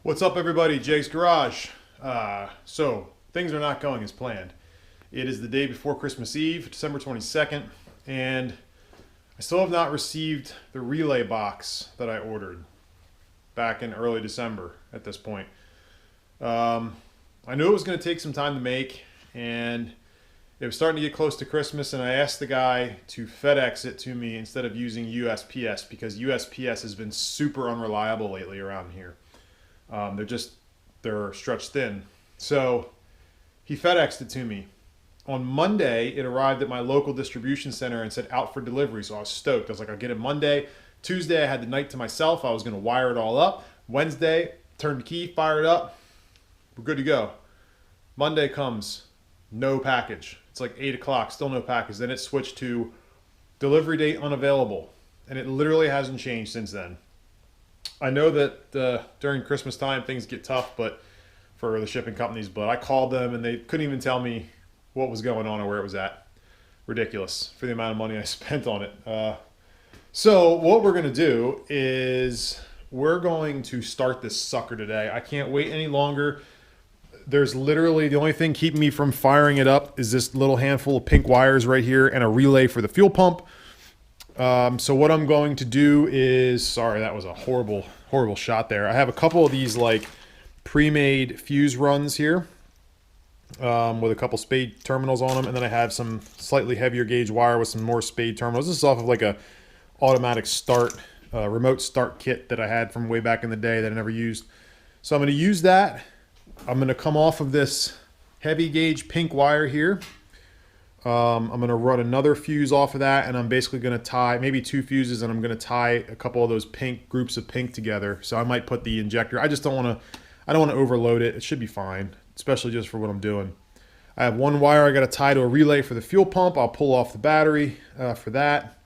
What's up, everybody? Jake's Garage. So things are not going as planned. It is the day before Christmas Eve, December 22nd, and I still have not received the relay box that I ordered back in early December at this point. I knew it was going to take some time to make, and it was starting to get close to Christmas, and I asked the guy to FedEx it to me instead of using USPS because USPS has been super unreliable lately around here. They're stretched thin. So he FedExed it to me. On Monday, it arrived at my local distribution center and said out for delivery. So I was stoked. I was like, I'll get it Monday. Tuesday, I had the night to myself. I was going to wire it all up. Wednesday, turned the key, fire it up. We're good to go. Monday comes, no package. It's like 8 o'clock, still no package. Then it switched to delivery date unavailable. And it literally hasn't changed since then. I know that during Christmas time things get tough, but for the shipping companies, but I called them and they couldn't even tell me what was going on or where it was at. Ridiculous for the amount of money I spent on it. So what we're going to do is we're going to start this sucker today. I can't wait any longer. There's literally the only thing keeping me from firing it up is this little handful of pink wires right here and a relay for the fuel pump. So what I'm going to do is, sorry, that was a horrible shot there. I have a couple of these like pre-made fuse runs here with a couple spade terminals on them. And then I have some slightly heavier gauge wire with some more spade terminals. This is off of like a automatic start, remote start kit that I had from way back in the day that I never used. So I'm going to use that. I'm going to come off of this heavy gauge pink wire here. I'm going to run another fuse off of that, and I'm basically going to tie maybe 2 fuses, and I'm going to tie a couple of those pink groups of pink together. So I might put the injector. I just don't want to. I don't want to overload it. It should be fine, especially just for what I'm doing. I have one wire I got to tie to a relay for the fuel pump. I'll pull off the battery for that,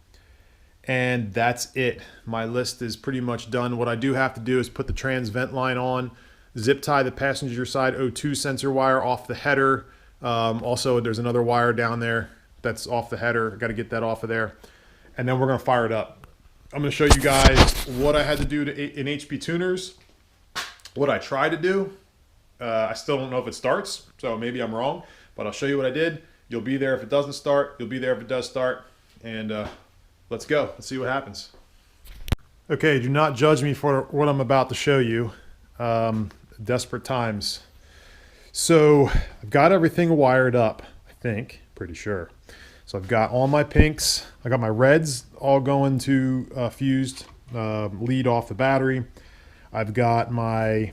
and that's it. My list is pretty much done. What I do have to do is put the trans vent line on, zip tie the passenger side O2 sensor wire off the header. Also, there's another wire down there that's off the header. Got to get that off of there. And then we're going to fire it up. I'm going to show you guys what I had to do in HP tuners, what I tried to do. I still don't know if it starts, so maybe I'm wrong, but I'll show you what I did. You'll be there if it doesn't start. You'll be there if it does start. And let's go. Let's see what happens. Okay, do not judge me for what I'm about to show you. Desperate times. So I've got everything wired up, I think, pretty sure. So I've got all my pinks. I got my reds all going to fused lead off the battery. I've got my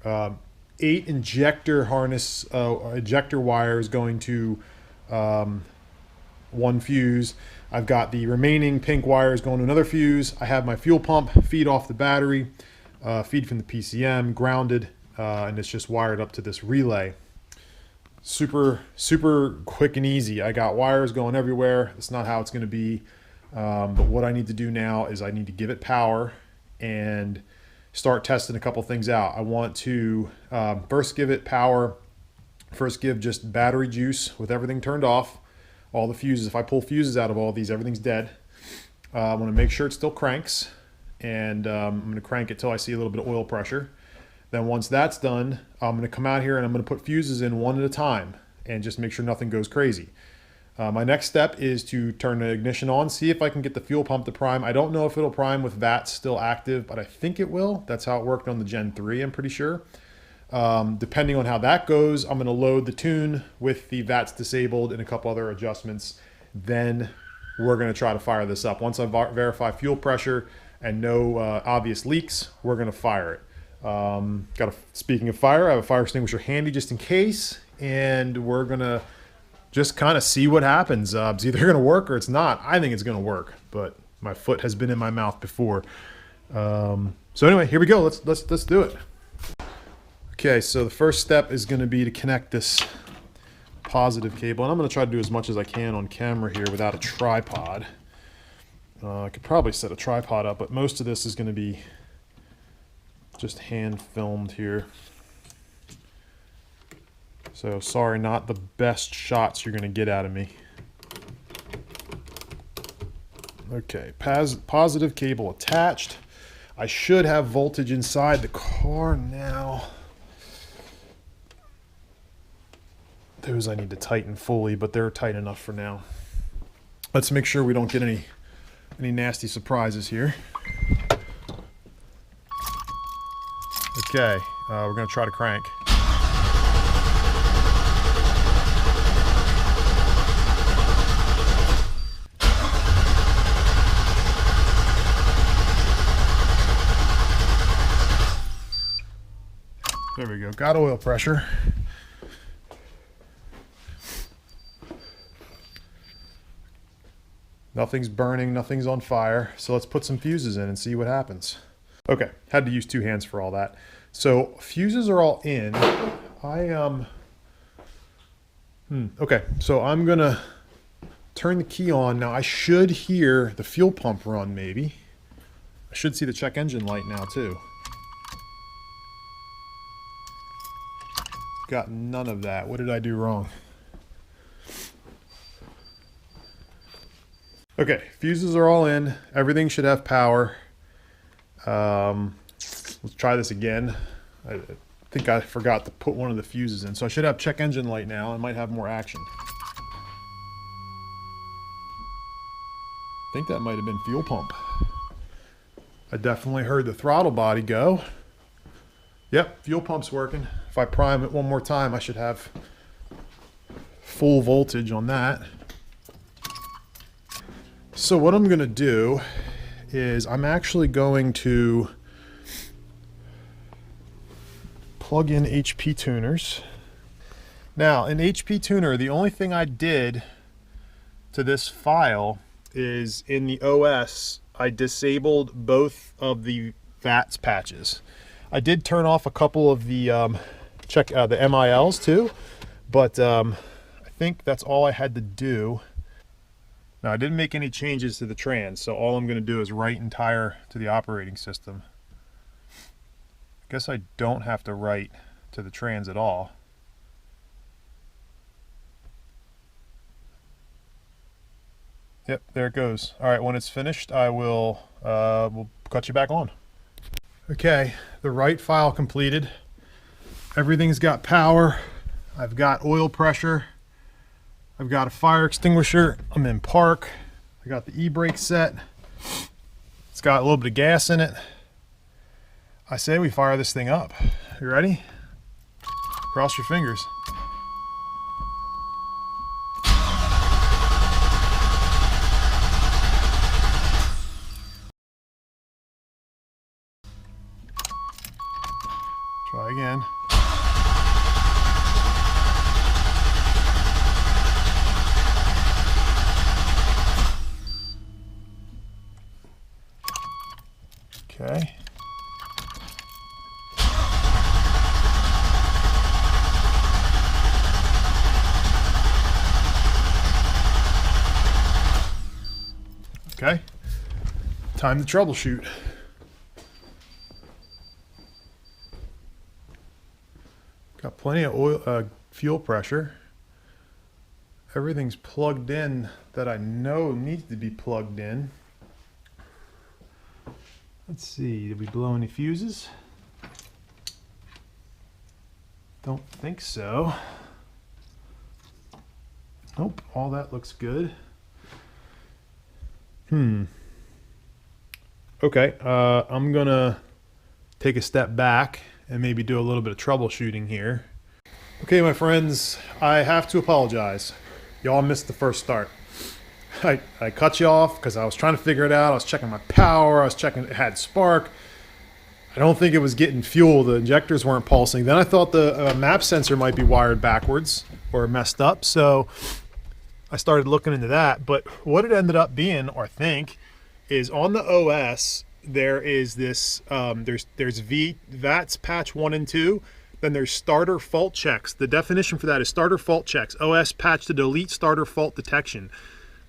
8 injector harness, ejector wires going to 1 fuse. I've got the remaining pink wires going to another fuse. I have my fuel pump feed off the battery, feed from the PCM, grounded. And it's just wired up to this relay. Super quick and easy. I got wires going everywhere. That's not how it's going to be. But what I need to do now is I need to give it power and start testing a couple things out. I want to first give it power. First give just battery juice with everything turned off. All the fuses. If I pull fuses out of all these, everything's dead. I want to make sure it still cranks. And I'm going to crank it till I see a little bit of oil pressure. Then once that's done, I'm going to come out here and I'm going to put fuses in one at a time and just make sure nothing goes crazy. My next step is to turn the ignition on, see if I can get the fuel pump to prime. I don't know if it'll prime with VATs still active, but I think it will. That's how it worked on the Gen 3, I'm pretty sure. Depending on how that goes, I'm going to load the tune with the VATs disabled and a couple other adjustments. Then we're going to try to fire this up. Once I verify fuel pressure and no obvious leaks, we're going to fire it. Speaking of fire, I have a fire extinguisher handy just in case, and we're gonna just kind of see what happens. It's either gonna work or it's not. I think it's gonna work, but my foot has been in my mouth before. So anyway, here we go. Let's do it. Okay, so the first step is gonna be to connect this positive cable, and I'm gonna try to do as much as I can on camera here without a tripod. I could probably set a tripod up, but most of this is gonna be just hand filmed here. So sorry, not the best shots you're gonna get out of me. Okay, positive cable attached. I should have voltage inside the car now. Those I need to tighten fully, but they're tight enough for now. Let's make sure we don't get any nasty surprises here. Okay, we're gonna try to crank. There we go, got oil pressure. Nothing's burning, nothing's on fire. So let's put some fuses in and see what happens. Okay, had to use 2 hands for all that. So fuses are all in. Okay, so I'm gonna turn the key on. Now I should hear the fuel pump run maybe. I should see the check engine light now too. Got none of that. What did I do wrong? Okay, fuses are all in. Everything should have power. Let's try this again. I think I forgot to put one of the fuses in. So I should have check engine light now. I might have more action. I think that might have been fuel pump. I definitely heard the throttle body go. Yep, fuel pump's working. If I prime it one more time, I should have full voltage on that. So what I'm going to do is I'm actually going to plug in HP tuners. Now in HP tuner, the only thing I did to this file is in the OS, I disabled both of the VATS patches. I did turn off a couple of the the MILs too, but I think that's all I had to do. Now I didn't make any changes to the trans, so all I'm going to do is write entire to the operating system. I guess I don't have to write to the trans at all. Yep, there it goes. All right, when it's finished, I will we'll cut you back on. Okay, the write file completed. Everything's got power. I've got oil pressure. I've got a fire extinguisher. I'm in park. I got the e-brake set. It's got a little bit of gas in it. I say we fire this thing up. You ready? Cross your fingers. Try again. Okay. Okay. Time to troubleshoot. Got plenty of oil, fuel pressure. Everything's plugged in that I know needs to be plugged in. Let's see, did we blow any fuses? Don't think so. Nope, all that looks good. Okay, I'm gonna take a step back and maybe do a little bit of troubleshooting here. Okay, my friends, I have to apologize. Y'all missed the first start. I cut you off because I was trying to figure it out. I was checking my power. I was checking it had spark. I don't think it was getting fuel. The injectors weren't pulsing. Then I thought the map sensor might be wired backwards or messed up. So I started looking into that. But what it ended up being, or I think, is on the OS, there is this, there's VATS patch 1 and 2. Then there's starter fault checks. The definition for that is starter fault checks. OS patch to delete starter fault detection.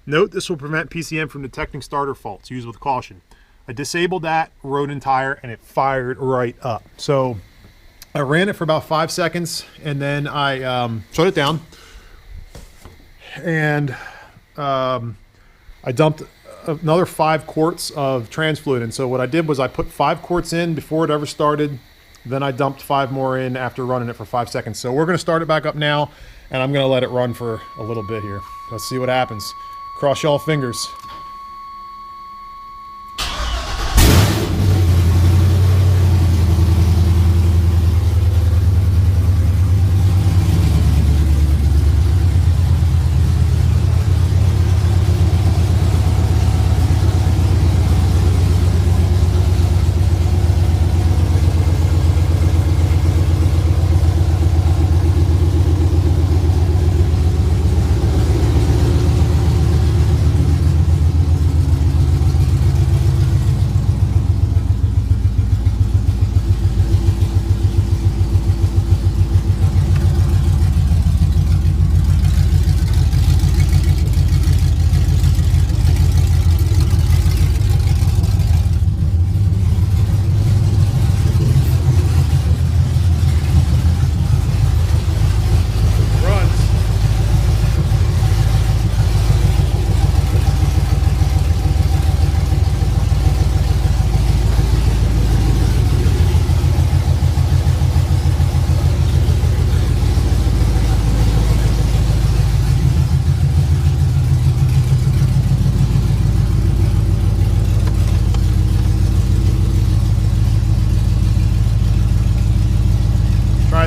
Note this will prevent PCM from detecting starter faults. Use with caution. I disabled that, wrote entire, and it fired right up. So I ran it for about 5 seconds, and then I shut it down. And I dumped another 5 quarts of trans fluid. And so what I did was I put 5 quarts in before it ever started. Then I dumped 5 more in after running it for 5 seconds. So we're going to start it back up now, and I'm going to let it run for a little bit here. Let's see what happens. Cross y'all fingers.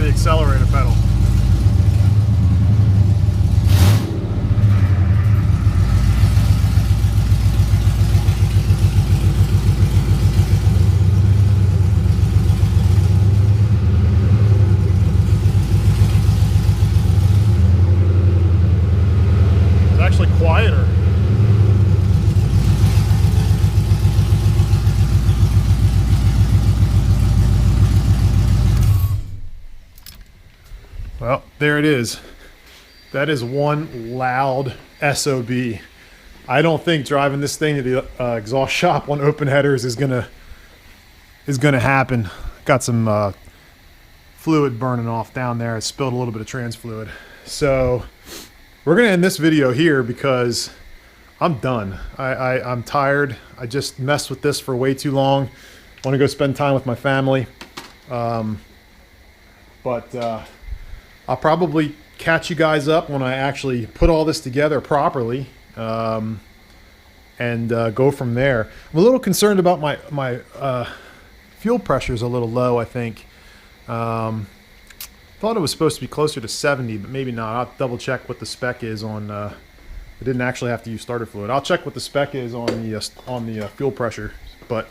The accelerator pedal. It's actually quieter. Well, there it is. That is one loud SOB. I don't think driving this thing to the exhaust shop on open headers is gonna happen. Got some fluid burning off down there. I spilled a little bit of trans fluid. So we're gonna end this video here because I'm done. I'm tired. I just messed with this for way too long. I want to go spend time with my family. I'll probably catch you guys up when I actually put all this together properly, and go from there. I'm a little concerned about my fuel pressure is a little low, I think. Thought it was supposed to be closer to 70, but maybe not. I'll double check what the spec is on. I didn't actually have to use starter fluid. I'll check what the spec is on the fuel pressure. But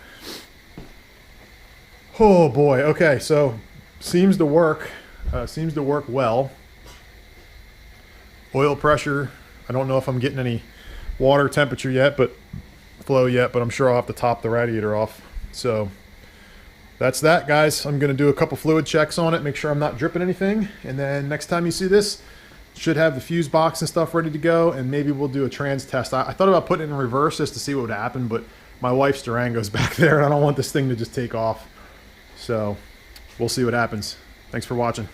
oh boy, okay, so seems to work. Seems to work well. Oil pressure, I don't know if I'm getting any water temperature yet, but flow yet, but I'm sure I'll have to top the radiator off. So that's that, guys. I'm going to do a couple fluid checks on it, make sure I'm not dripping anything, and then next time you see this, should have the fuse box and stuff ready to go, and maybe we'll do a trans test. I thought about putting it in reverse just to see what would happen, but my wife's Durango's back there, and I don't want this thing to just take off. So we'll see what happens. Thanks for watching.